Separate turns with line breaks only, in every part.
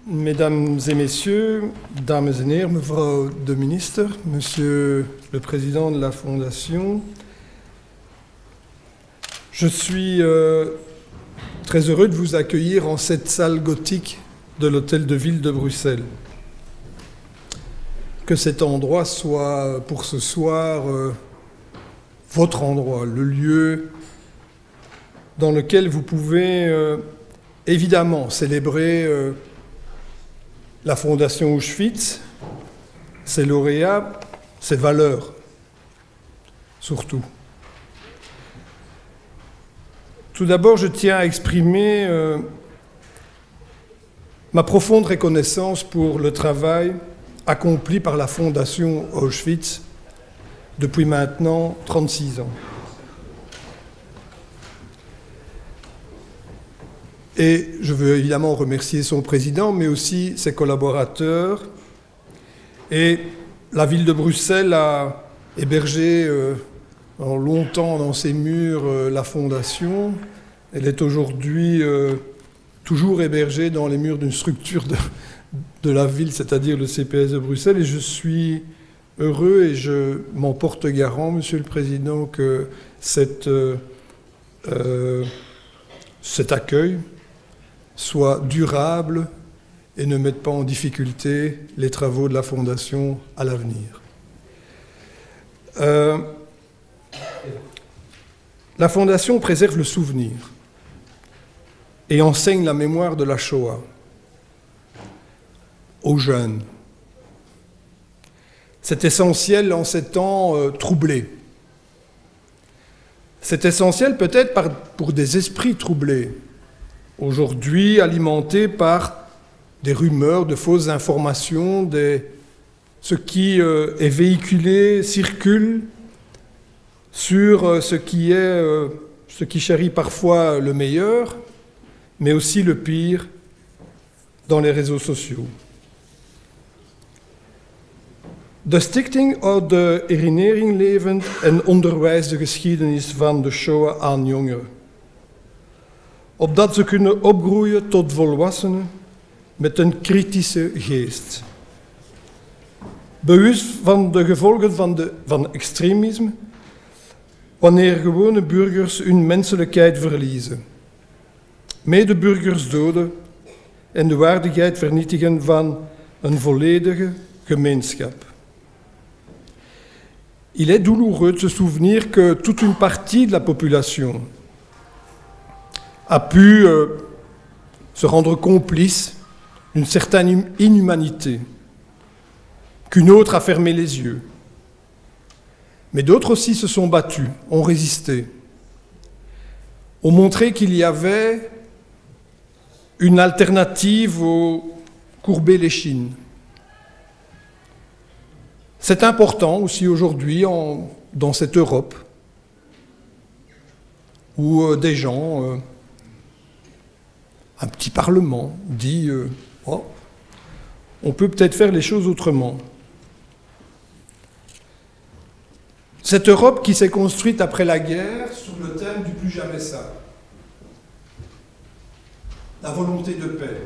Mesdames et messieurs, dames et heren, mevrouw de minister, monsieur le président de la Fondation, je suis très heureux de vous accueillir en cette salle gothique de l'Hôtel de Ville de Bruxelles. Que cet endroit soit pour ce soir votre endroit, le lieu dans lequel vous pouvez évidemment célébrer la Fondation Auschwitz, ses lauréats, ses valeurs, surtout. Tout d'abord, je tiens à exprimer ma profonde reconnaissance pour le travail accompli par la Fondation Auschwitz depuis maintenant 36 ans. Et je veux évidemment remercier son président, mais aussi ses collaborateurs. Et la ville de Bruxelles a hébergé longtemps dans ses murs la Fondation. Elle est aujourd'hui toujours hébergée dans les murs d'une structure de la ville, c'est-à-dire le CPS de Bruxelles. Et je suis heureux et je m'en porte garant, Monsieur le Président, que cet accueil soit durable et ne mette pas en difficulté les travaux de la Fondation à l'avenir. La Fondation préserve le souvenir et enseigne la mémoire de la Shoah aux jeunes. C'est essentiel en ces temps troublés. C'est essentiel peut-être pour des esprits troublés, aujourd'hui alimentés par des rumeurs, de fausses informations, ce qui est véhiculé, circule sur ce qui chérit parfois le meilleur, mais aussi le pire dans les réseaux sociaux. De Stichting houdt de herinnering levend en onderwijst de geschiedenis van de Shoah aan jongeren. Opdat ze kunnen opgroeien tot volwassenen met een kritische geest. Bewust van de gevolgen van extremisme, wanneer gewone burgers hun menselijkheid verliezen. Medeburgers doden en de waardigheid vernietigen van een volledige gemeenschap. Il est douloureux de se souvenir que toute une partie de la population a pu se rendre complice d'une certaine inhumanité, qu'une autre a fermé les yeux. Mais d'autres aussi se sont battus, ont résisté, ont montré qu'il y avait une alternative au courber l'échine. C'est important aussi aujourd'hui dans cette Europe où des gens, un petit parlement, dit oh, on peut peut-être faire les choses autrement. Cette Europe qui s'est construite après la guerre sur le thème du plus jamais ça, la volonté de paix.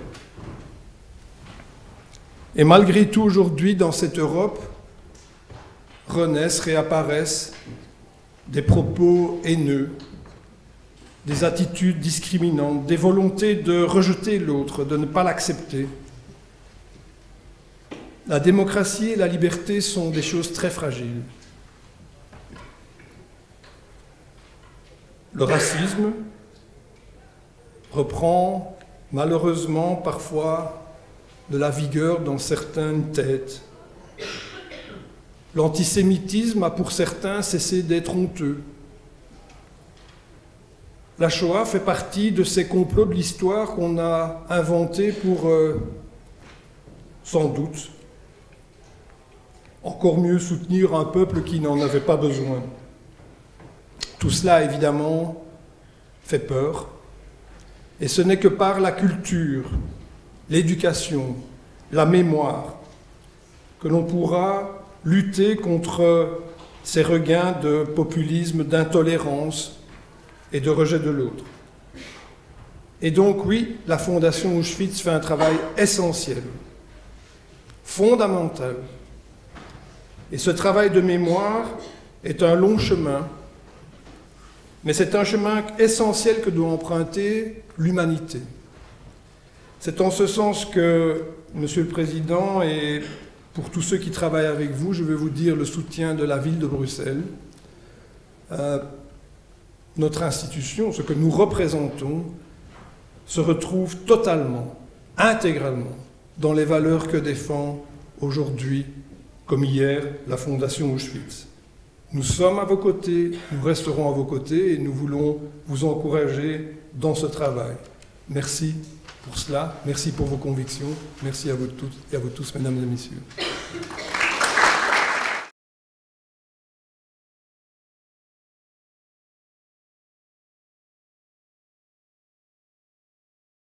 Et malgré tout aujourd'hui dans cette Europe, renaissent, réapparaissent des propos haineux, des attitudes discriminantes, des volontés de rejeter l'autre, de ne pas l'accepter. La démocratie et la liberté sont des choses très fragiles. Le racisme reprend malheureusement parfois de la vigueur dans certaines têtes. L'antisémitisme a pour certains cessé d'être honteux. La Shoah fait partie de ces complots de l'histoire qu'on a inventés pour, sans doute, encore mieux soutenir un peuple qui n'en avait pas besoin. Tout cela, évidemment, fait peur. Et ce n'est que par la culture, l'éducation, la mémoire, que l'on pourra lutter contre ces regains de populisme, d'intolérance et de rejet de l'autre. Et donc, oui, la Fondation Auschwitz fait un travail essentiel, fondamental. Et ce travail de mémoire est un long chemin, mais c'est un chemin essentiel que doit emprunter l'humanité. C'est en ce sens que, Monsieur le Président, et pour tous ceux qui travaillent avec vous, je veux vous dire le soutien de la ville de Bruxelles. Notre institution, ce que nous représentons, se retrouve totalement, intégralement, dans les valeurs que défend aujourd'hui, comme hier, la Fondation Auschwitz. Nous sommes à vos côtés, nous resterons à vos côtés et nous voulons vous encourager dans ce travail. Merci pour cela, merci pour vos convictions, merci à vous toutes et à vous tous, mesdames et messieurs.